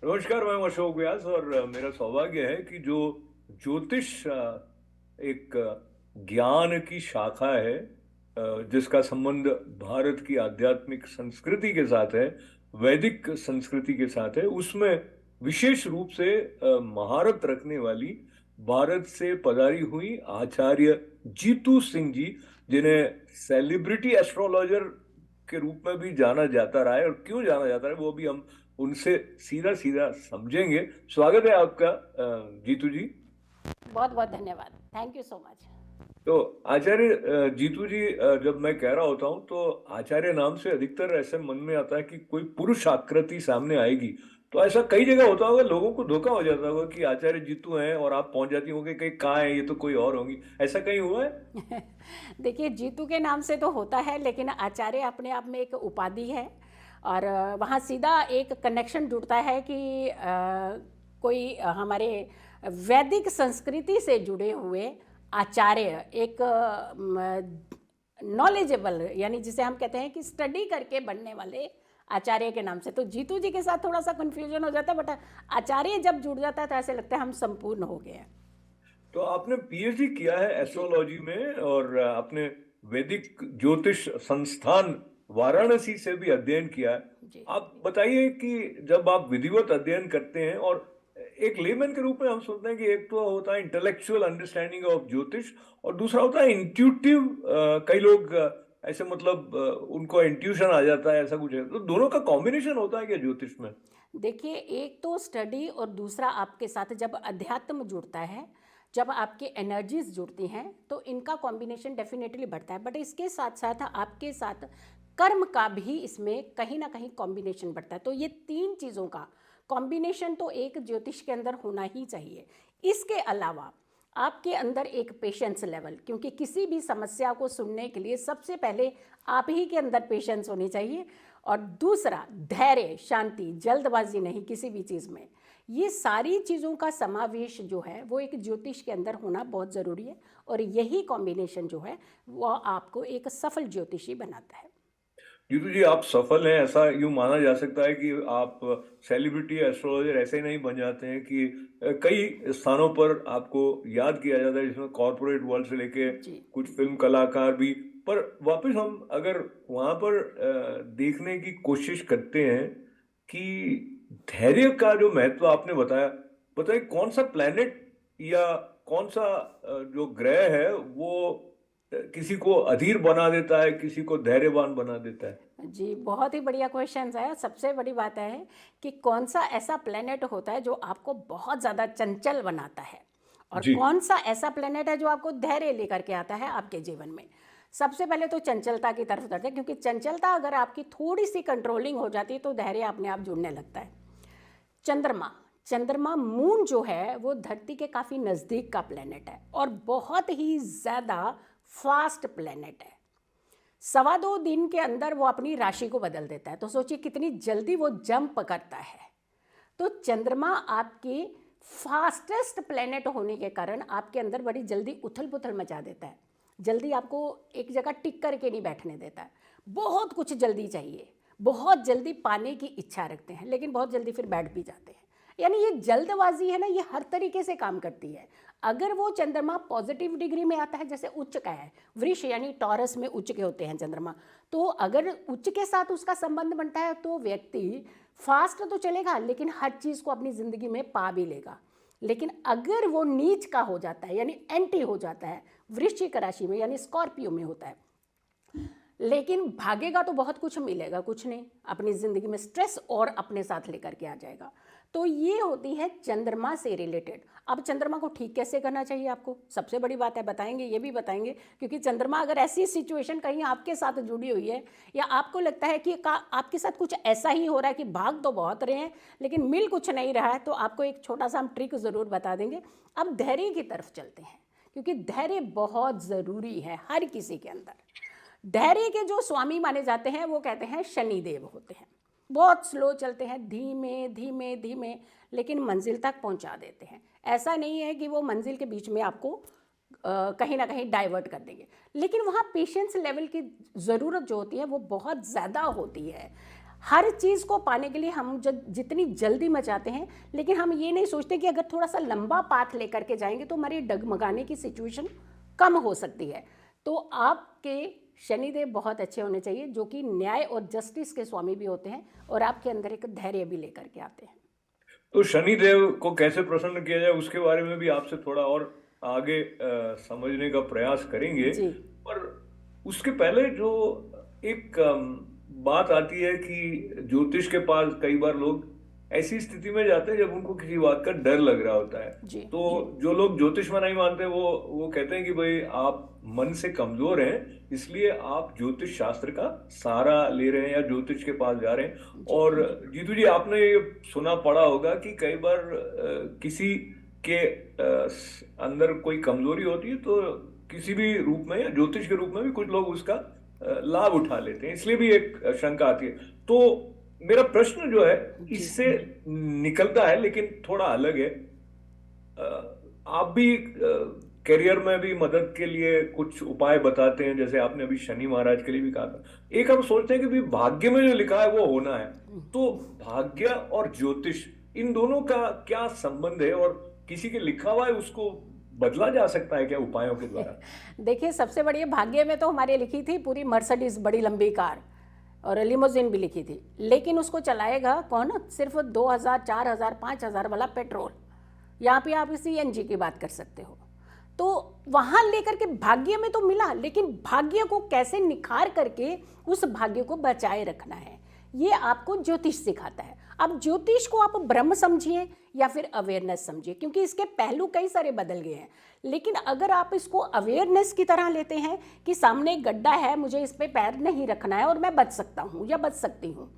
नमस्कार, मैं अशोक व्यास और मेरा सौभाग्य है कि जो ज्योतिष एक ज्ञान की शाखा है, जिसका संबंध भारत की आध्यात्मिक संस्कृति के साथ है, वैदिक संस्कृति के साथ है, उसमें विशेष रूप से महारत रखने वाली भारत से पधारी हुई आचार्य जीतू सिंह जी, जिन्हें सेलिब्रिटी एस्ट्रोलॉजर के रूप में भी जाना जाता रहा है, और क्यों जाना जाता है वो भी हम उनसे सीधा सीधा समझेंगे। स्वागत है आपका जीतू जी। बहुत बहुत धन्यवाद। Thank you so much. तो आचार्य जीतू जी, जब मैं कह रहा होता हूँ तो आचार्य नाम से अधिकतर ऐसे मन में आता है कि कोई पुरुष आकृति सामने आएगी। तो ऐसा कई जगह होता होगा, लोगों को धोखा हो जाता होगा कि आचार्य जीतू हैं और आप पहुंच जाती होंगे कहीं कहाँ है, ये तो कोई और होंगी। ऐसा कहीं हुआ है? देखिए, जीतू के नाम से तो होता है, लेकिन आचार्य अपने आप में एक उपाधि है। और वहाँ सीधा एक कनेक्शन जुड़ता है कि कोई हमारे वैदिक संस्कृति से जुड़े हुए आचार्य, एक नॉलेजेबल, यानी जिसे हम कहते हैं कि स्टडी करके बनने वाले आचार्य के नाम से। तो जीतू जी के साथ थोड़ा सा कन्फ्यूजन हो जाता है, बट आचार्य जब जुड़ जाता है तो ऐसे लगता है हम संपूर्ण हो गए हैं। तो आपने पीएचडी किया है जी एस्ट्रोलॉजी में, और आपने वैदिक ज्योतिष संस्थान वाराणसी से भी अध्ययन किया है। जी आप बताइए कि जब आप विधिवत अध्ययन करते हैं, और एक लेमैन के रूप में हम सोचते हैं कि एक तो होता है इंटेलेक्चुअल अंडरस्टैंडिंग ऑफ ज्योतिष, और दूसरा होता है इंट्यूटिव। कई लोग ऐसे मतलब उनको इंट्यूशन आ जाता है, ऐसा कुछ है। तो दोनों का कॉम्बिनेशन होता है क्या ज्योतिष में? देखिए, एक तो स्टडी और दूसरा आपके साथ जब अध्यात्म जुड़ता है, जब आपकी एनर्जीज जुड़ती हैं, तो इनका कॉम्बिनेशन डेफिनेटली बढ़ता है। बट इसके साथ साथ आपके साथ कर्म का भी इसमें कहीं ना कहीं कॉम्बिनेशन बढ़ता है। तो ये तीन चीज़ों का कॉम्बिनेशन तो एक ज्योतिष के अंदर होना ही चाहिए। इसके अलावा आपके अंदर एक पेशेंस लेवल, क्योंकि किसी भी समस्या को सुनने के लिए सबसे पहले आप ही के अंदर पेशेंस होनी चाहिए। और दूसरा धैर्य, शांति, जल्दबाजी नहीं किसी भी चीज़ में। ये सारी चीज़ों का समावेश जो है वो एक ज्योतिष के अंदर होना बहुत ज़रूरी है। और यही कॉम्बिनेशन जो है वो आपको एक सफल ज्योतिषी बनाता है। जीतू जी, आप सफल हैं ऐसा यूं माना जा सकता है कि आप सेलिब्रिटी एस्ट्रोलॉजर ऐसे नहीं बन जाते हैं कि कई स्थानों पर आपको याद किया जाता है, जिसमें कॉरपोरेट वर्ल्ड से लेके जी कुछ फिल्म कलाकार भी। पर वापस हम अगर वहां पर देखने की कोशिश करते हैं कि धैर्य का जो महत्व आपने बताया, बताइए कौन सा प्लेनेट या कौन सा जो ग्रह है वो किसी को अधीर बना देता है, किसी को धैर्यवान बना देता है? जी, बहुत ही बढ़िया क्वेश्चन है। सबसे बड़ी बात है कि कौन सा ऐसा प्लेनेट होता है जो आपको बहुत ज़्यादा चंचल बनाता है, और जी। कौन सा ऐसा प्लेनेट है जो आपको धैर्य लेकर के आता है आपके जीवन में। सबसे पहले तो चंचलता की तरफ उतरते हैं, क्योंकि चंचलता अगर आपकी थोड़ी सी कंट्रोलिंग हो जाती है तो धैर्य अपने आप जुड़ने लगता है। चंद्रमा, चंद्रमा मून जो है वो धरती के काफ़ी नज़दीक का प्लेनेट है और बहुत ही ज़्यादा फास्ट प्लेनेट है। 2.25 दिन के अंदर वो अपनी राशि को बदल देता है। तो सोचिए कितनी जल्दी वो जंप करता है। तो चंद्रमा आपकी फास्टेस्ट प्लेनेट होने के कारण आपके अंदर बड़ी जल्दी उथल पुथल मचा देता है। जल्दी आपको एक जगह टिक करके नहीं बैठने देता है। बहुत कुछ जल्दी चाहिए, बहुत जल्दी पाने की इच्छा रखते हैं, लेकिन बहुत जल्दी फिर बैठ भी जाते हैं। यानी ये जल्दबाजी है ना, ये हर तरीके से काम करती है। अगर वो चंद्रमा पॉजिटिव डिग्री में आता है, जैसे उच्च का है, वृष यानी टॉरस में उच्च के होते हैं चंद्रमा, तो अगर उच्च के साथ उसका संबंध बनता है तो व्यक्ति फास्ट तो चलेगा लेकिन हर चीज़ को अपनी ज़िंदगी में पा भी लेगा। लेकिन अगर वो नीच का हो जाता है, यानी एंटी हो जाता है, वृश्चिक राशि में यानी स्कॉर्पियो में होता है, लेकिन भागेगा तो बहुत कुछ मिलेगा, कुछ नहीं, अपनी ज़िंदगी में स्ट्रेस और अपने साथ लेकर के आ जाएगा। तो ये होती है चंद्रमा से रिलेटेड। अब चंद्रमा को ठीक कैसे करना चाहिए आपको, सबसे बड़ी बात है, बताएंगे, ये भी बताएंगे, क्योंकि चंद्रमा अगर ऐसी सिचुएशन कहीं आपके साथ जुड़ी हुई है या आपको लगता है कि आपके साथ कुछ ऐसा ही हो रहा है कि भाग तो बहुत रहे हैं लेकिन मिल कुछ नहीं रहा है, तो आपको एक छोटा सा हम ट्रिक ज़रूर बता देंगे। अब धैर्य की तरफ चलते हैं, क्योंकि धैर्य बहुत ज़रूरी है हर किसी के अंदर। धैर्य के जो स्वामी माने जाते हैं वो कहते हैं शनिदेव होते हैं। बहुत स्लो चलते हैं, धीमे धीमे धीमे, लेकिन मंजिल तक पहुंचा देते हैं। ऐसा नहीं है कि वो मंजिल के बीच में आपको कहीं ना कहीं डाइवर्ट कर देंगे, लेकिन वहाँ पेशेंस लेवल की ज़रूरत जो होती है वो बहुत ज़्यादा होती है। हर चीज़ को पाने के लिए हम जितनी जल्दी मचाते हैं, लेकिन हम ये नहीं सोचते कि अगर थोड़ा सा लंबा पाथ लेकर के जाएंगे तो हमारी डगमगाने की सिचुएशन कम हो सकती है। तो आपके शनिदेव बहुत अच्छे होने चाहिए, जो कि न्याय और जस्टिस के स्वामी भी होते हैं और आपके अंदर एक धैर्य भी लेकर के आते हैं। तो शनिदेव को कैसे प्रसन्न किया जाए उसके बारे में भी आपसे थोड़ा और आगे समझने का प्रयास करेंगे। जी। पर उसके पहले जो एक बात आती है कि ज्योतिष के पास कई बार लोग ऐसी स्थिति में जाते हैं जब उनको किसी बात का डर लग रहा होता है। जी। तो जो लोग ज्योतिष में नहीं मानते वो कहते हैं कि भाई आप मन से कमजोर हैं, इसलिए आप ज्योतिष शास्त्र का सहारा ले रहे हैं या ज्योतिष के पास जा रहे हैं। और जीतू जी, आपने ये सुना पड़ा होगा कि कई बार किसी के अंदर कोई कमजोरी होती है तो किसी भी रूप में या ज्योतिष के रूप में भी कुछ लोग उसका लाभ उठा लेते हैं, इसलिए भी एक शंका आती है। तो मेरा प्रश्न जो है इससे निकलता है लेकिन थोड़ा अलग है। आप भी करियर में भी मदद के लिए कुछ उपाय बताते हैं, जैसे आपने अभी शनि महाराज के लिए भी कहा था। एक हम सोचते हैं कि भाई भाग्य में जो लिखा है वो होना है, तो भाग्य और ज्योतिष इन दोनों का क्या संबंध है और किसी के लिखा हुआ है उसको बदला जा सकता है क्या उपायों के द्वारा? देखिए, सबसे बड़ी भाग्य में तो हमारे लिखी थी पूरी मर्सिडीज बड़ी लंबी कार और लिमोजिन भी लिखी थी, लेकिन उसको चलाएगा कौन? सिर्फ 2000, 4000, 5000 वाला पेट्रोल। यहाँ पे आप CNG की बात कर सकते हो। तो वहाँ लेकर के भाग्य में तो मिला, लेकिन भाग्य को कैसे निखार करके उस भाग्य को बचाए रखना है, ये आपको ज्योतिष सिखाता है। अब ज्योतिष को आप ब्रह्म समझिए या फिर अवेयरनेस समझिए, क्योंकि इसके पहलू कई सारे बदल गए हैं। लेकिन अगर आप इसको अवेयरनेस की तरह लेते हैं कि सामने गड्ढा है, मुझे इस पे पैर नहीं रखना है और मैं बच सकता हूँ या बच सकती हूँ,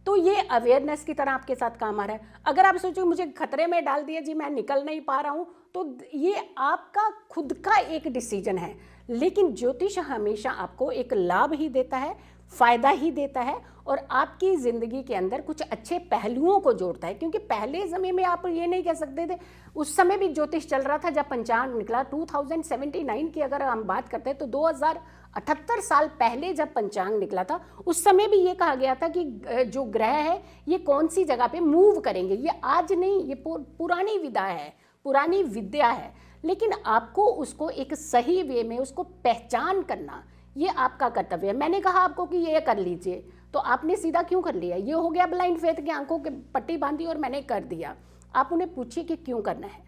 तो ये अवेयरनेस की तरह आपके साथ काम आ रहा है। अगर आप सोचो मुझे खतरे में डाल दिया जी, मैं निकल नहीं पा रहा हूँ, तो ये आपका खुद का एक डिसीजन है। लेकिन ज्योतिष हमेशा आपको एक लाभ ही देता है, फायदा ही देता है और आपकी ज़िंदगी के अंदर कुछ अच्छे पहलुओं को जोड़ता है। क्योंकि पहले समय में आप ये नहीं कह सकते थे, उस समय भी ज्योतिष चल रहा था जब पंचांग निकला 2079 की अगर हम बात करते हैं तो 2078 साल पहले जब पंचांग निकला था, उस समय भी ये कहा गया था कि जो ग्रह है ये कौन सी जगह पे मूव करेंगे। ये आज नहीं, ये पुरानी विधा है, पुरानी विद्या है, लेकिन आपको उसको एक सही वे में उसको पहचान करना ये आपका कर्तव्य है। मैंने कहा आपको कि ये कर लीजिए, तो आपने सीधा क्यों कर लिया? ये हो गया ब्लाइंड फेथ की आंखों के पट्टी बांधी और मैंने कर दिया। आप उन्हें पूछिए कि क्यों करना है।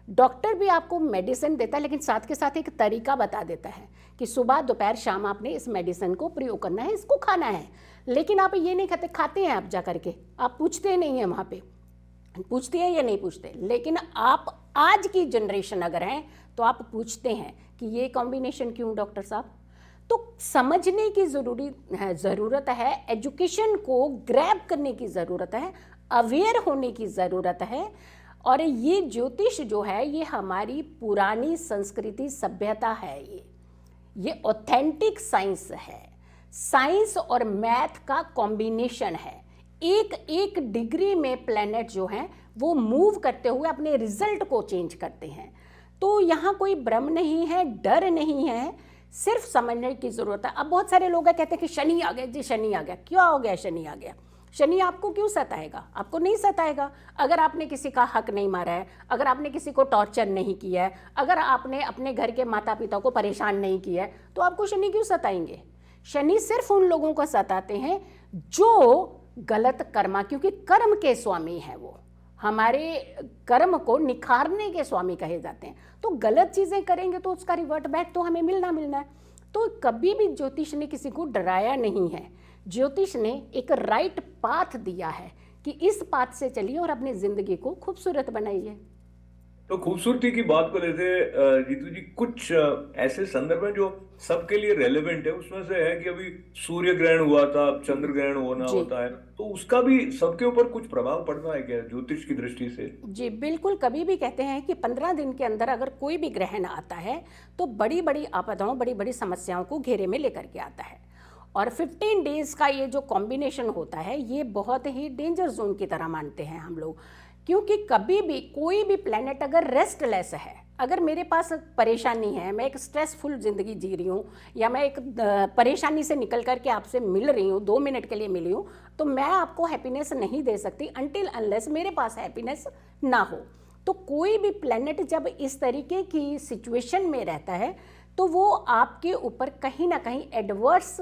डॉक्टर भी आपको मेडिसिन देता है, लेकिन साथ के साथ एक तरीका बता देता है कि सुबह दोपहर शाम आपने इस मेडिसिन को प्रयोग करना है, इसको खाना है। लेकिन आप ये नहीं खाते हैं आप जा करके, आप पूछते नहीं हैं, वहाँ पे पूछते हैं या नहीं पूछते। लेकिन आप आज की जनरेशन अगर हैं तो आप पूछते हैं कि ये कॉम्बिनेशन क्यों डॉक्टर साहब। तो समझने की ज़रूरत है, एजुकेशन को ग्रैब करने की ज़रूरत है, अवेयर होने की ज़रूरत है। और ये ज्योतिष जो है ये हमारी पुरानी संस्कृति सभ्यता है, ये ऑथेंटिक साइंस है, साइंस और मैथ का कॉम्बिनेशन है। एक एक डिग्री में प्लैनेट जो हैं वो मूव करते हुए अपने रिजल्ट को चेंज करते हैं। तो यहाँ कोई भ्रम नहीं है, डर नहीं है, सिर्फ समझने की ज़रूरत है। अब बहुत सारे लोग कहते हैं कि शनि आ गया जी, शनि आ गया। क्या हो गया शनि आ गया? शनि आपको क्यों सताएगा? आपको नहीं सताएगा। अगर आपने किसी का हक नहीं मारा है, अगर आपने किसी को टॉर्चर नहीं किया है, अगर आपने अपने घर के माता पिता को परेशान नहीं किया है, तो आपको शनि क्यों सताएंगे? शनि सिर्फ उन लोगों को सताते हैं जो गलत कर्मा, क्योंकि कर्म के स्वामी हैं वो, हमारे कर्म को निखारने के स्वामी कहे जाते हैं। तो गलत चीज़ें करेंगे तो उसका रिवर्ट बैक तो हमें मिलना है। तो कभी भी ज्योतिष ने किसी को डराया नहीं है। ज्योतिष ने एक राइट पाथ दिया है कि इस पाथ से चलिए और अपनी ज़िंदगी को खूबसूरत बनाइए। तो खूबसूरती की बात को लेते जीतू जी, कुछ ऐसे संदर्भ हैं जो सबके लिए रेलेवेंट है। उसमें से है कि अभी सूर्य ग्रहण हुआ था, चंद्र ग्रहण होना होता है, तो उसका भी सबके ऊपर कुछ प्रभाव पड़ना है क्या ज्योतिष की दृष्टि से? जी बिल्कुल। कभी भी कहते हैं कि 15 दिन के अंदर अगर कोई भी ग्रहण आता है तो बड़ी बड़ी आपदाओं, बड़ी बड़ी समस्याओं को घेरे में लेकर के आता है। और 15 डेज का ये जो कॉम्बिनेशन होता है ये बहुत ही डेंजर जोन की तरह मानते हैं हम लोग, क्योंकि कभी भी कोई भी प्लेनेट अगर रेस्टलेस है, अगर मेरे पास परेशानी है, मैं एक स्ट्रेसफुल ज़िंदगी जी रही हूँ, या मैं एक परेशानी से निकल करके आपसे मिल रही हूँ, 2 मिनट के लिए मिली हूँ, तो मैं आपको हैप्पीनेस नहीं दे सकती अनटिल अनलेस मेरे पास हैप्पीनेस ना हो। तो कोई भी प्लेनेट जब इस तरीके की सिचुएशन में रहता है तो वो आपके ऊपर कहीं ना कहीं एडवर्स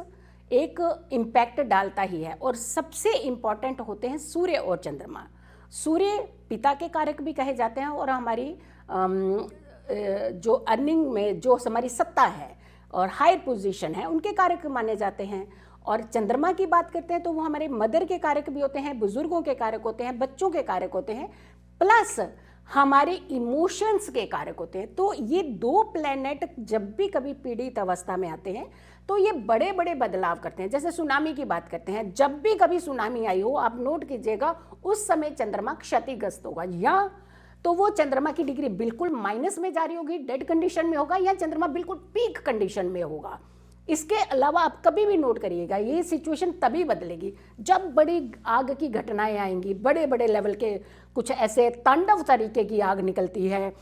एक इम्पैक्ट डालता ही है। और सबसे इम्पॉर्टेंट होते हैं सूर्य और चंद्रमा। सूर्य पिता के कारक भी कहे जाते हैं और हमारी जो अर्निंग में जो हमारी सत्ता है और हायर पोजीशन है उनके कारक माने जाते हैं। और चंद्रमा की बात करते हैं तो वो हमारे मदर के कारक भी होते हैं, बुजुर्गों के कारक होते हैं, बच्चों के कारक होते हैं, प्लस हमारे इमोशंस के कारक होते हैं। तो ये 2 प्लैनेट जब भी कभी पीड़ित अवस्था में आते हैं तो ये बड़े बड़े बदलाव करते हैं। जैसे सुनामी की बात करते हैं, जब भी कभी सुनामी आई हो आप नोट कीजिएगा उस समय चंद्रमा क्षतिग्रस्त होगा, या तो वो चंद्रमा की डिग्री बिल्कुल माइनस में जा रही होगी, डेड कंडीशन में होगा, या चंद्रमा बिल्कुल पीक कंडीशन में होगा। इसके अलावा आप कभी भी नोट करिएगा ये सिचुएशन तभी बदलेगी जब बड़ी आग की घटनाएं आएंगी, बड़े बड़े लेवल के कुछ ऐसे तांडव तरीके की आग निकलती है,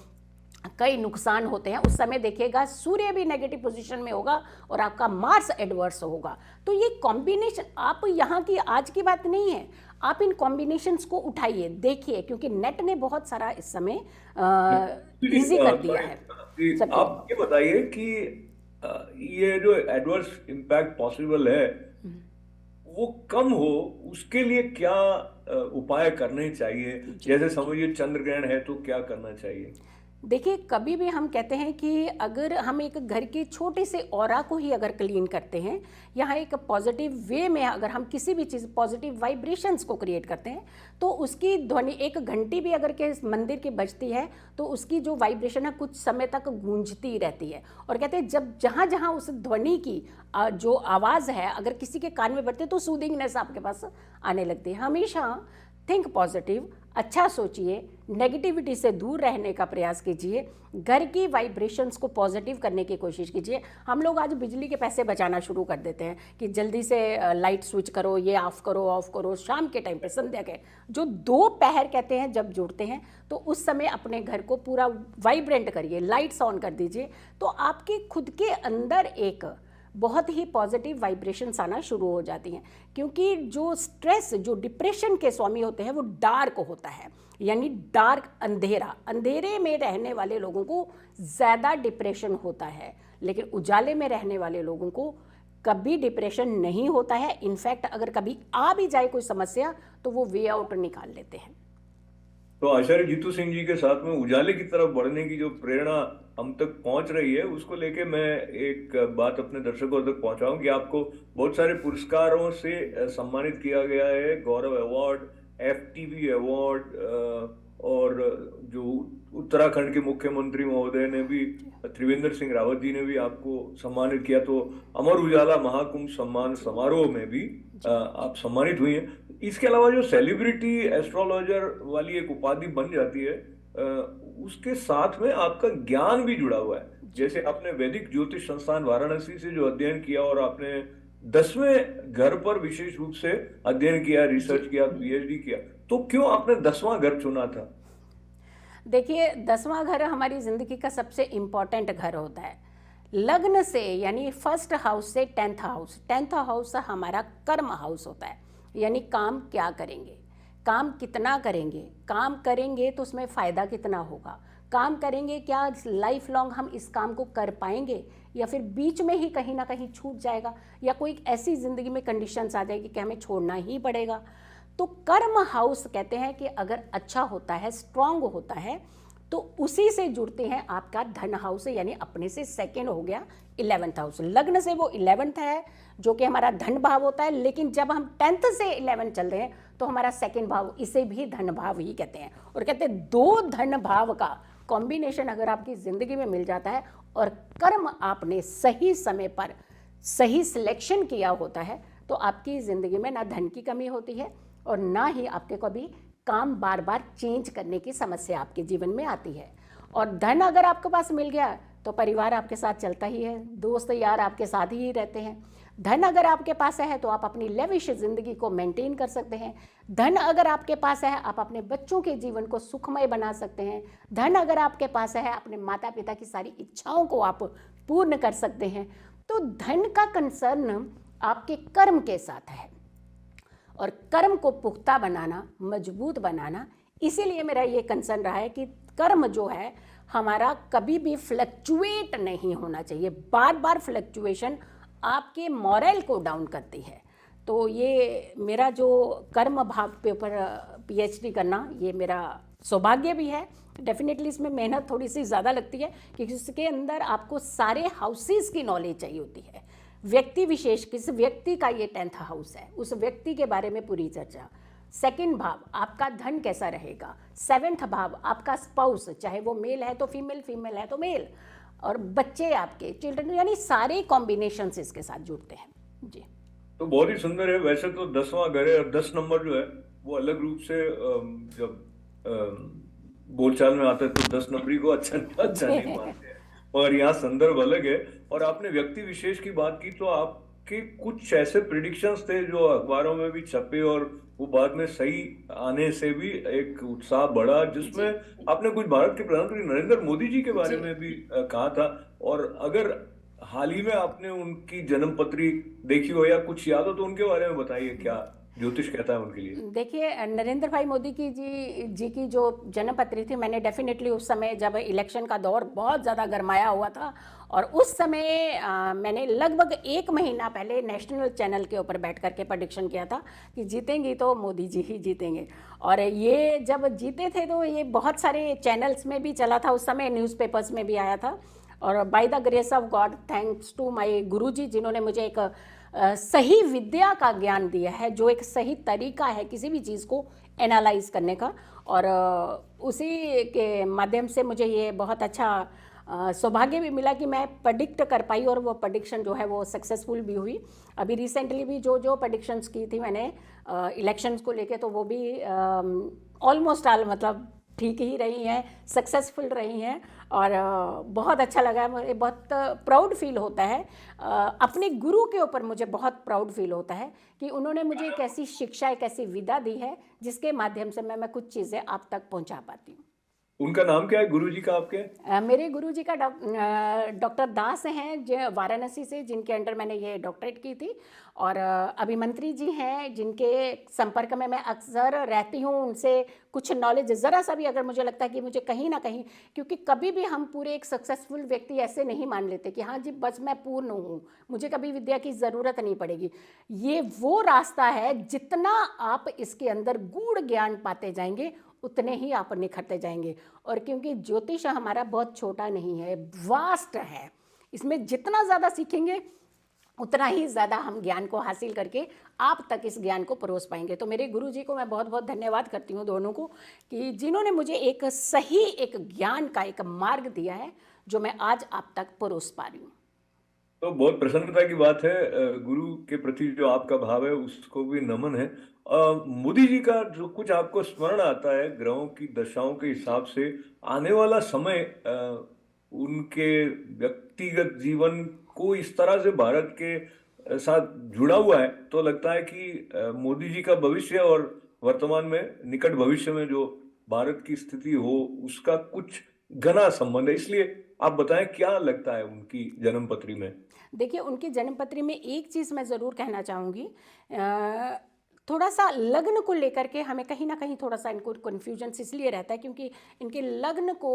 कई नुकसान होते हैं। उस समय देखिएगा सूर्य भी नेगेटिव पोजीशन में होगा और आपका मार्स एडवर्स होगा। तो ये कॉम्बिनेशन आप यहाँ की आज की बात नहीं है, आप इन कॉम्बिनेशंस को उठाइए, देखिए, क्योंकि नेट ने बहुत सारा इस समय इजी कर दिया है। आप ये बताइए कि ये जो एडवर्स इम्पैक्ट पॉसिबल है वो कम हो उसके लिए क्या उपाय करने चाहिए? जैसे समझिए चंद्र ग्रहण है तो क्या करना चाहिए? देखिए, कभी भी हम कहते हैं कि अगर हम एक घर के छोटे से ऑरा को ही अगर क्लीन करते हैं, यहाँ एक पॉजिटिव वे में अगर हम किसी भी चीज़ पॉजिटिव वाइब्रेशंस को क्रिएट करते हैं तो उसकी ध्वनि, एक घंटी भी अगर के मंदिर की बजती है तो उसकी जो वाइब्रेशन है कुछ समय तक गूंजती रहती है। और कहते हैं जब जहाँ जहाँ उस ध्वनि की जो आवाज़ है अगर किसी के कान में बढ़ती है तो सूदिंगनेस आपके पास आने लगती है। हमेशा थिंक पॉजिटिव, अच्छा सोचिए, नेगेटिविटी से दूर रहने का प्रयास कीजिए, घर की वाइब्रेशंस को पॉजिटिव करने की कोशिश कीजिए। हम लोग आज बिजली के पैसे बचाना शुरू कर देते हैं कि जल्दी से लाइट स्विच करो, ये ऑफ करो। शाम के टाइम पे, संध्या के जो 2 पहर कहते हैं जब जुड़ते हैं तो उस समय अपने घर को पूरा वाइब्रेंट करिए, लाइट्स ऑन कर दीजिए, तो आपके खुद के अंदर एक बहुत ही पॉजिटिव वाइब्रेशंस आना शुरू हो जाती हैं। क्योंकि जो स्ट्रेस, जो डिप्रेशन के स्वामी होते हैं वो डार्क होता है, यानी डार्क, अंधेरा, अंधेरे में रहने वाले लोगों को ज़्यादा डिप्रेशन होता है, लेकिन उजाले में रहने वाले लोगों को कभी डिप्रेशन नहीं होता है। इनफैक्ट अगर कभी आ भी जाए कोई समस्या तो वो वे आउट निकाल लेते हैं। तो आचार्य जीतू सिंह जी के साथ में उजाले की तरफ बढ़ने की जो प्रेरणा हम तक पहुंच रही है उसको लेके मैं एक बात अपने दर्शकों तक पहुंचाऊं कि आपको बहुत सारे पुरस्कारों से सम्मानित किया गया है। गौरव अवार्ड, FTV अवार्ड, और जो उत्तराखंड के मुख्यमंत्री महोदय ने भी, त्रिवेंद्र सिंह रावत जी ने भी आपको सम्मानित किया। तो अमर उजाला महाकुंभ सम्मान समारोह में भी आप सम्मानित हुई हैं। इसके अलावा जो सेलिब्रिटी एस्ट्रोलॉजर वाली एक उपाधि बन जाती है उसके साथ में आपका ज्ञान भी जुड़ा हुआ है। जैसे आपने वैदिक ज्योतिष संस्थान वाराणसी से जो अध्ययन किया और आपने 10वें घर पर विशेष रूप से अध्ययन किया, रिसर्च किया, PhD किया, तो क्यों आपने 10वां घर चुना था? देखिए, 10वां घर हमारी जिंदगी का सबसे इम्पॉर्टेंट घर होता है। लग्न से, यानी फर्स्ट हाउस से 10th हाउस हमारा कर्म हाउस होता है, यानी काम क्या करेंगे, काम कितना करेंगे, काम करेंगे तो उसमें फ़ायदा कितना होगा, काम करेंगे क्या लाइफ लॉन्ग हम इस काम को कर पाएंगे, या फिर बीच में ही कहीं ना कहीं छूट जाएगा, या कोई ऐसी ज़िंदगी में कंडीशंस आ जाएगी कि हमें छोड़ना ही पड़ेगा। तो कर्म हाउस कहते हैं कि अगर अच्छा होता है, स्ट्रांग होता है, तो उसी से जुड़ते हैं आपका धन हाउस, यानी अपने से सेकेंड हो गया 11th हाउस। लग्न से वो 11th है जो कि हमारा धन भाव होता है, लेकिन जब हम 10th से 11 चल रहे हैं तो हमारा सेकेंड भाव, इसे भी धन भाव ही कहते हैं। और कहते हैं 2 धन भाव का कॉम्बिनेशन अगर आपकी ज़िंदगी में मिल जाता है और कर्म आपने सही समय पर सही सिलेक्शन किया होता है तो आपकी ज़िंदगी में ना धन की कमी होती है और ना ही आपके कभी काम बार बार चेंज करने की समस्या आपके जीवन में आती है। और धन अगर आपके पास मिल गया तो परिवार आपके साथ चलता ही है, दोस्त यार आपके साथ ही रहते हैं। धन अगर आपके पास है तो आप अपनी लेविश ज़िंदगी को मेंटेन कर सकते हैं। धन अगर आपके पास है आप अपने बच्चों के जीवन को सुखमय बना सकते हैं। धन अगर आपके पास है अपने माता पिता की सारी इच्छाओं को आप पूर्ण कर सकते हैं। तो धन का कंसर्न आपके कर्म के साथ है और कर्म को पुख्ता बनाना, मजबूत बनाना, इसीलिए मेरा ये कंसर्न रहा है कि कर्म जो है हमारा कभी भी फ्लक्चुएट नहीं होना चाहिए। बार बार फ्लक्चुएशन आपके मॉरल को डाउन करती है। तो ये मेरा जो कर्म भाव पे ऊपर पीएचडी करना ये मेरा सौभाग्य भी है। डेफिनेटली इसमें मेहनत थोड़ी सी ज़्यादा लगती है क्योंकि इसके अंदर आपको सारे हाउसेस की नॉलेज चाहिए होती है। व्यक्ति विशेष, किस व्यक्ति का ये 10th हाउस है, उस व्यक्ति के बारे में पूरी चर्चा। 2nd भाव आपका धन कैसा रहेगा। 7th भाव आपका स्पाउस, चाहे वो मेल है तो फीमेल, फीमेल है तो मेल, और बच्चे आपके चिल्ड्रन, यानी सारे कॉम्बिनेशंस इसके साथ जुड़ते हैं जी। तो बहुत ही सुंदर है। वैसे तो 10वां घर है और 10 नंबर जो है वो अलग रूप से जब बोलचाल में आता है तो 10 नंबरी को अच्छा नहीं मानते हैं, और यहाँ संदर्भ अलग है। और आपने व्यक्ति विशेष की बात की तो आपके कुछ ऐसे प्रिडिक्शंस थे जो अखबारों में भी छपे और वो बाद में सही आने से भी एक उत्साह बढ़ा, जिसमें आपने कुछ भारत के प्रधानमंत्री नरेंद्र मोदी जी के बारे में भी कहा था। और अगर हाल ही में आपने उनकी जन्म पत्री देखी हो या कुछ याद हो तो उनके बारे में बताइए, क्या ज्योतिष कहता है उनके लिए। देखिए, नरेंद्र भाई मोदी की जी की जो जन्म पत्री थी, मैंने डेफिनेटली उस समय जब इलेक्शन का दौर बहुत ज़्यादा गरमाया हुआ था और उस समय मैंने लगभग 1 महीना पहले नेशनल चैनल के ऊपर बैठ करके प्रेडिक्शन किया था कि जीतेंगी तो मोदी जी ही जीतेंगे। और ये जब जीते थे तो ये बहुत सारे चैनल्स में भी चला था, उस समय न्यूज़पेपर्स में भी आया था। और by the grace of God, thanks to my Guruji जिन्होंने मुझे एक सही विद्या का ज्ञान दिया है, जो एक सही तरीका है किसी भी चीज़ को एनालाइज करने का, और उसी के माध्यम से मुझे ये बहुत अच्छा सौभाग्य भी मिला कि मैं प्रेडिक्ट कर पाई और वो प्रेडिक्शन जो है वो सक्सेसफुल भी हुई। अभी रिसेंटली भी जो प्रेडिक्शंस की थी मैंने इलेक्शंस को लेके, तो वो भी ऑलमोस्ट ऑल मतलब ठीक ही रही हैं, सक्सेसफुल रही हैं। और बहुत अच्छा लगा, मुझे बहुत प्राउड फील होता है अपने गुरु के ऊपर। मुझे बहुत प्राउड फील होता है कि उन्होंने मुझे एक ऐसी शिक्षा, एक ऐसी विद्या दी है जिसके माध्यम से मैं कुछ चीज़ें आप तक पहुंचा पाती हूँ। उनका नाम क्या है गुरुजी का आपके? मेरे गुरुजी का डॉक्टर दास हैं जो वाराणसी से, जिनके अंडर मैंने ये डॉक्टरेट की थी। और अभिमंत्री जी हैं जिनके संपर्क में मैं अक्सर रहती हूँ। उनसे कुछ नॉलेज ज़रा सा भी अगर मुझे लगता है कि मुझे कहीं ना कहीं, क्योंकि कभी भी हम पूरे एक सक्सेसफुल व्यक्ति ऐसे नहीं मान लेते कि हाँ जी बस मैं पूर्ण हूँ, मुझे कभी विद्या की ज़रूरत नहीं पड़ेगी। ये वो रास्ता है, जितना आप इसके अंदर गूढ़ ज्ञान पाते जाएंगे उतने ही आप निखरते जाएंगे। और क्योंकि ज्योतिष हमारा बहुत छोटा नहीं है, वास्ट है, इसमें जितना ज़्यादा सीखेंगे उतना ही ज़्यादा हम ज्ञान को हासिल करके आप तक इस ज्ञान को परोस पाएंगे। तो मेरे गुरुजी को मैं बहुत बहुत धन्यवाद करती हूँ, दोनों को, कि जिन्होंने मुझे एक सही एक ज्ञान का एक मार्ग दिया है जो मैं आज आप तक परोस पा रही हूँ। तो बहुत प्रसन्नता की बात है। गुरु के प्रति जो आपका भाव है उसको भी नमन है। मोदी जी का जो कुछ आपको स्मरण आता है ग्रहों की दशाओं के हिसाब से, आने वाला समय उनके व्यक्तिगत जीवन को इस तरह से भारत के साथ जुड़ा हुआ है, तो लगता है कि मोदी जी का भविष्य और वर्तमान में निकट भविष्य में जो भारत की स्थिति हो उसका कुछ घना संबंध है। इसलिए आप बताएं क्या लगता है उनकी जन्म पत्री में। देखिए, उनकी जन्मपत्री में एक चीज़ मैं ज़रूर कहना चाहूँगी, थोड़ा सा लग्न को लेकर के हमें कहीं ना कहीं थोड़ा सा इनको कन्फ्यूजन इसलिए रहता है क्योंकि इनके लग्न को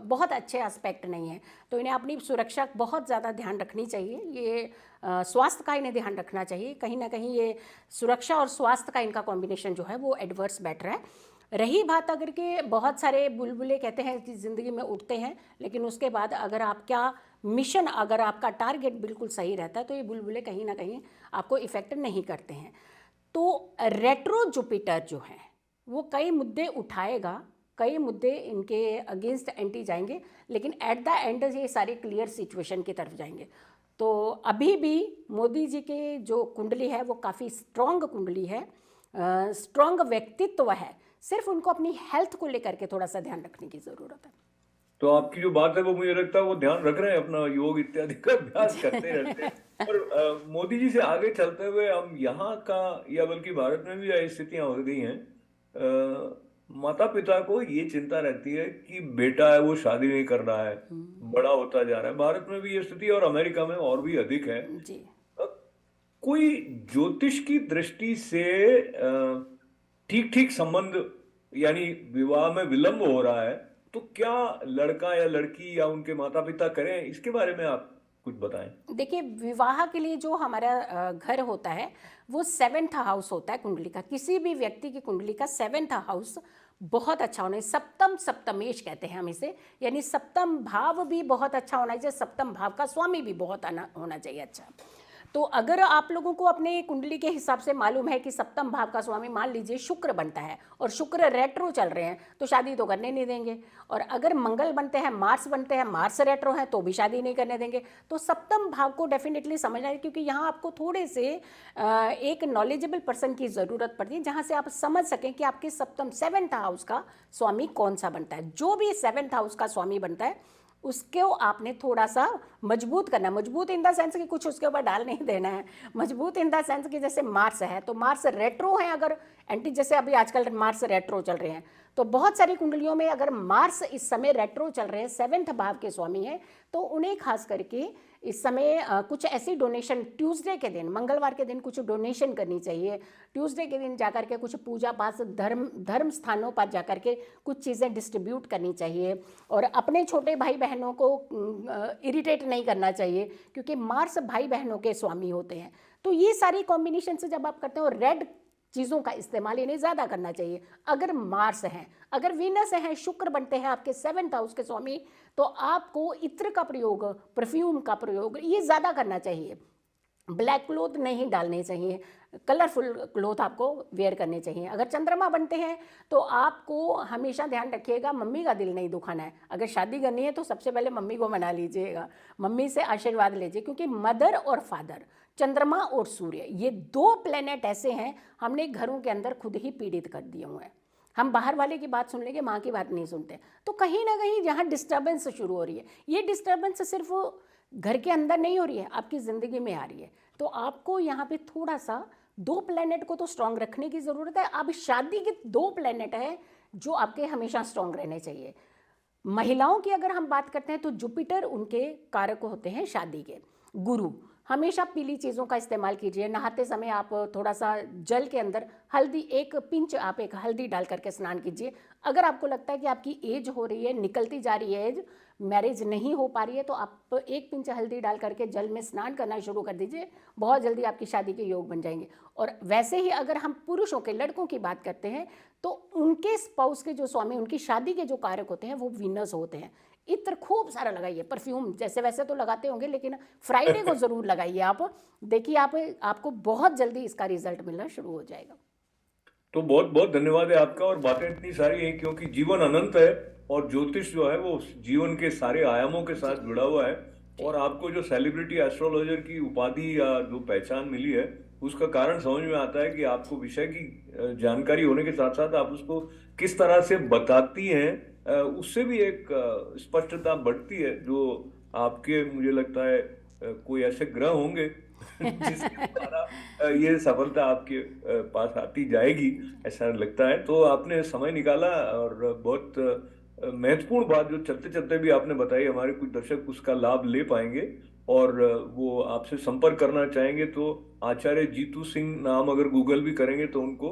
बहुत अच्छे एस्पेक्ट नहीं है। तो इन्हें अपनी सुरक्षा का बहुत ज़्यादा ध्यान रखनी चाहिए। ये स्वास्थ्य का इन्हें ध्यान रखना चाहिए। कहीं ना कहीं ये सुरक्षा और स्वास्थ्य का इनका कॉम्बिनेशन जो है वो एडवर्स बैठ रहा है। रही बात अगर कि बहुत सारे बुलबुले कहते हैं कि ज़िंदगी में उठते हैं, लेकिन उसके बाद अगर आपका मिशन, अगर आपका टारगेट बिल्कुल सही रहता है तो ये बुलबुले कहीं ना कहीं आपको इफ़ेक्ट नहीं करते हैं। तो रेट्रो जुपिटर जो है वो कई मुद्दे उठाएगा, कई मुद्दे इनके अगेंस्ट एंटी जाएंगे, लेकिन एट द एंड ये सारे क्लियर सिचुएशन की तरफ जाएंगे। तो अभी भी मोदी जी के जो कुंडली है वो काफ़ी स्ट्रॉन्ग कुंडली है, स्ट्रॉन्ग व्यक्तित्व है। सिर्फ उनको अपनी हेल्थ को लेकर के थोड़ा सा ध्यान रखने की ज़रूरत है। तो आपकी जो बात है वो मुझे लगता है वो ध्यान रख रहे हैं, अपना योग इत्यादि का अभ्यास करते रहते हैं। और मोदी जी से आगे चलते हुए हम यहाँ का, या बल्कि भारत में भी यह स्थितियां हो गई हैं, माता पिता को ये चिंता रहती है कि बेटा है वो शादी नहीं कर रहा है, बड़ा होता जा रहा है। भारत में भी ये स्थिति है और अमेरिका में और भी अधिक है। जी। अ, कोई ज्योतिष की दृष्टि से ठीक ठीक संबंध, यानी विवाह में विलंब हो रहा है, तो क्या लड़का या लड़की या उनके माता पिता करें, इसके बारे में आप कुछ बताएं। देखिए, विवाह के लिए जो हमारा घर होता है वो 7th हाउस होता है कुंडली का। किसी भी व्यक्ति की कुंडली का 7th हाउस बहुत अच्छा होना चाहिए। सप्तम सप्तमेश कहते हैं हम इसे, यानी सप्तम भाव भी बहुत अच्छा होना चाहिए, सप्तम भाव का स्वामी भी बहुत होना चाहिए अच्छा। तो अगर आप लोगों को अपने कुंडली के हिसाब से मालूम है कि सप्तम भाव का स्वामी मान लीजिए शुक्र बनता है और शुक्र रेट्रो चल रहे हैं, तो शादी तो करने नहीं देंगे। और अगर मंगल बनते हैं, मार्स बनते हैं, मार्स रेट्रो हैं, तो भी शादी नहीं करने देंगे। तो सप्तम भाव को डेफिनेटली समझना है, क्योंकि यहाँ आपको थोड़े से एक नॉलेजेबल पर्सन की ज़रूरत पड़ती है, जहाँ से आप समझ सकें कि आपके सप्तम 7th हाउस का स्वामी कौन सा बनता है। जो भी 7th हाउस का स्वामी बनता है उसको आपने थोड़ा सा मजबूत करना है। मजबूत इन द सेंस कि कुछ उसके ऊपर डाल नहीं देना है। मजबूत इन द सेंस कि जैसे मार्स है तो मार्स रेट्रो है, अगर एंटी, जैसे अभी आजकल मार्स रेट्रो चल रहे हैं, तो बहुत सारी कुंडलियों में अगर मार्स इस समय रेट्रो चल रहे हैं, 7th भाव के स्वामी हैं, तो उन्हें खास करके इस समय कुछ ऐसी डोनेशन ट्यूसडे के दिन, मंगलवार के दिन कुछ डोनेशन करनी चाहिए। ट्यूसडे के दिन जाकर के कुछ पूजा पाठ, धर्म स्थानों पर जाकर के कुछ चीज़ें डिस्ट्रीब्यूट करनी चाहिए। और अपने छोटे भाई बहनों को इरिटेट नहीं करना चाहिए, क्योंकि मार्स भाई बहनों के स्वामी होते हैं। तो ये सारी कॉम्बिनेशन से जब आप करते हो, रेड चीज़ों का इस्तेमाल इन्हें ज़्यादा करना चाहिए। अगर मार्स हैं, अगर वीनस हैं, शुक्र बनते हैं आपके 7th हाउस के स्वामी, तो आपको इत्र का प्रयोग, परफ्यूम का प्रयोग ये ज़्यादा करना चाहिए। ब्लैक क्लोथ नहीं डालने चाहिए, कलरफुल क्लोथ आपको वेयर करने चाहिए। अगर चंद्रमा बनते हैं तो आपको हमेशा ध्यान रखिएगा, मम्मी का दिल नहीं दुखाना है। अगर शादी करनी है तो सबसे पहले मम्मी को मना लीजिएगा, मम्मी से आशीर्वाद लीजिए, क्योंकि मदर और फादर, चंद्रमा और सूर्य, ये 2 प्लेनेट ऐसे हैं हमने घरों के अंदर खुद ही पीड़ित कर दिए हुए हैं। हम बाहर वाले की बात सुन लेंगे, माँ की बात नहीं सुनते। तो कहीं ना कहीं यहाँ डिस्टर्बेंस शुरू हो रही है। ये डिस्टर्बेंस सिर्फ घर के अंदर नहीं हो रही है, आपकी ज़िंदगी में आ रही है। तो आपको यहाँ पे थोड़ा सा 2 प्लेनेट को तो स्ट्रांग रखने की ज़रूरत है। अब शादी के 2 प्लेनेट हैं जो आपके हमेशा स्ट्रांग रहने चाहिए। महिलाओं की अगर हम बात करते हैं तो जुपिटर उनके कारक होते हैं शादी के। गुरु, हमेशा पीली चीज़ों का इस्तेमाल कीजिए। नहाते समय आप थोड़ा सा जल के अंदर हल्दी, एक पिंच आप एक हल्दी डाल करके स्नान कीजिए। अगर आपको लगता है कि आपकी एज हो रही है, निकलती जा रही है एज, मैरिज नहीं हो पा रही है, तो आप एक पिंच हल्दी डाल करके जल में स्नान करना शुरू कर दीजिए। बहुत जल्दी आपकी शादी के योग बन जाएंगे। और वैसे ही अगर हम पुरुषों के, लड़कों की बात करते हैं, तो उनके स्पाउस के जो स्वामी, उनकी शादी के जो कारक होते हैं वो वीनस होते हैं। इत्र खूब सारा लगाइए, परफ्यूम जैसे वैसे तो लगाते होंगे, लेकिन फ्राइडे को ज़रूर लगाइए आप। देखिए आपको बहुत जल्दी इसका रिजल्ट मिलना शुरू हो जाएगा। तो बहुत बहुत धन्यवाद है आपका। और बातें इतनी सारी हैं क्योंकि जीवन अनंत है और ज्योतिष जो है वो जीवन के सारे आयामों के साथ जुड़ा हुआ है। और आपको जो सेलिब्रिटी एस्ट्रोलॉजर की उपाधि या जो पहचान मिली है, उसका कारण समझ में आता है कि आपको विषय की जानकारी होने के साथ साथ आप उसको किस तरह से बताती हैं, उससे भी एक स्पष्टता बढ़ती है। जो आपके, मुझे लगता है कोई ऐसे ग्रह होंगे जिसके द्वारा ये सफलता आपके पास आती जाएगी, ऐसा लगता है। तो आपने समय निकाला और बहुत महत्वपूर्ण बात जो चलते चलते भी आपने बताई, हमारे कुछ दर्शक उसका लाभ ले पाएंगे और वो आपसे संपर्क करना चाहेंगे तो आचार्य जीतू सिंह नाम अगर गूगल भी करेंगे तो उनको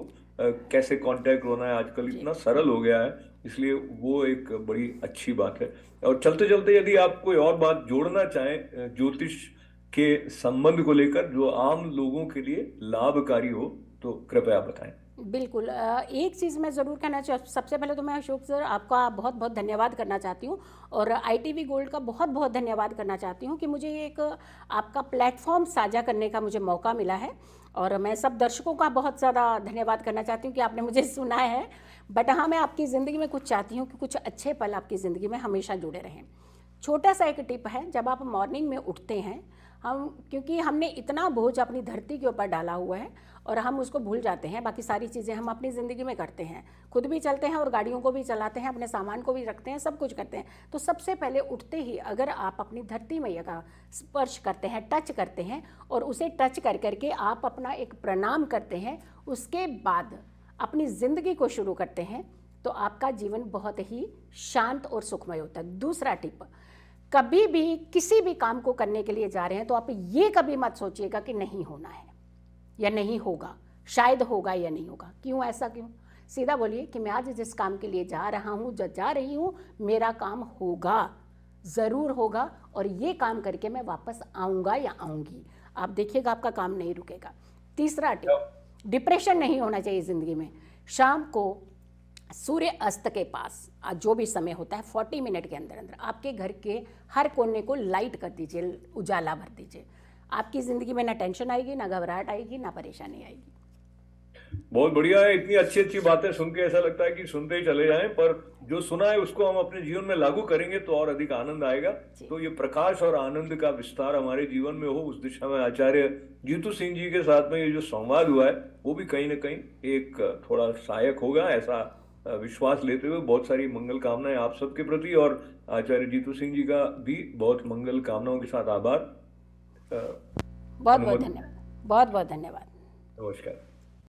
कैसे कांटेक्ट होना है आजकल इतना सरल हो गया है, इसलिए वो एक बड़ी अच्छी बात है। और चलते चलते यदि आप कोई और बात जोड़ना चाहें ज्योतिष के संबंध को लेकर जो आम लोगों के लिए लाभकारी हो, तो कृपया बताएं। बिल्कुल, एक चीज़ मैं ज़रूर कहना सबसे पहले तो मैं अशोक सर आपका बहुत बहुत धन्यवाद करना चाहती हूँ, और ITV गोल्ड का बहुत बहुत धन्यवाद करना चाहती हूँ कि मुझे एक आपका प्लेटफॉर्म साझा करने का मुझे मौका मिला है। और मैं सब दर्शकों का बहुत ज़्यादा धन्यवाद करना चाहती हूँ कि आपने मुझे सुना है। बट हाँ, मैं आपकी ज़िंदगी में कुछ चाहती हूँ कि कुछ अच्छे पल आपकी ज़िंदगी में हमेशा जुड़े रहें। छोटा सा एक टिप है, जब आप मॉर्निंग में उठते हैं, हम क्योंकि हमने इतना बोझ अपनी धरती के ऊपर डाला हुआ है और हम उसको भूल जाते हैं। बाकी सारी चीज़ें हम अपनी ज़िंदगी में करते हैं, खुद भी चलते हैं और गाड़ियों को भी चलाते हैं, अपने सामान को भी रखते हैं, सब कुछ करते हैं। तो सबसे पहले उठते ही अगर आप अपनी धरती मैया का स्पर्श करते हैं, टच करते हैं और उसे टच कर करके आप अपना एक प्रणाम करते हैं, उसके बाद अपनी ज़िंदगी को शुरू करते हैं, तो आपका जीवन बहुत ही शांत और सुखमय होता है। दूसरा टिप, कभी भी किसी भी काम को करने के लिए जा रहे हैं तो आप ये कभी मत सोचिएगा कि नहीं होना है या नहीं होगा, शायद होगा या नहीं होगा। क्यों, ऐसा क्यों? सीधा बोलिए कि मैं आज जिस काम के लिए जा रहा हूँ, जा रही हूँ, मेरा काम होगा, ज़रूर होगा और ये काम करके मैं वापस आऊँगा या आऊँगी। आप देखिएगा आपका काम नहीं रुकेगा। तीसरा टिप, डिप्रेशन नहीं होना चाहिए ज़िंदगी में। शाम को सूर्य अस्त के पास जो भी समय होता है 40 मिनट के अंदर अंदर आपके घर के हर कोने को लाइट कर दीजिए, उजाला भर दीजिए। आपकी ज़िंदगी में ना टेंशन आएगी, ना घबराहट आएगी, ना परेशानी आएगी। बहुत बढ़िया है। इतनी अच्छी अच्छी बातें सुन के ऐसा लगता है कि सुनते ही चले जाएं, पर जो सुना है उसको हम अपने जीवन में लागू करेंगे तो और अधिक आनंद आएगा। तो ये प्रकाश और आनंद का विस्तार हमारे जीवन में हो, उस दिशा में आचार्य जीतू सिंह जी के साथ में ये जो संवाद हुआ है वो भी कहीं ना कहीं एक थोड़ा सहायक होगा, ऐसा विश्वास लेते हुए बहुत सारी मंगल कामनाएं आप सबके प्रति, और आचार्य जीतू सिंह जी का भी बहुत मंगल कामनाओं के साथ आभार। बहुत बहुत धन्यवाद, बहुत बहुत धन्यवाद। नमस्कार।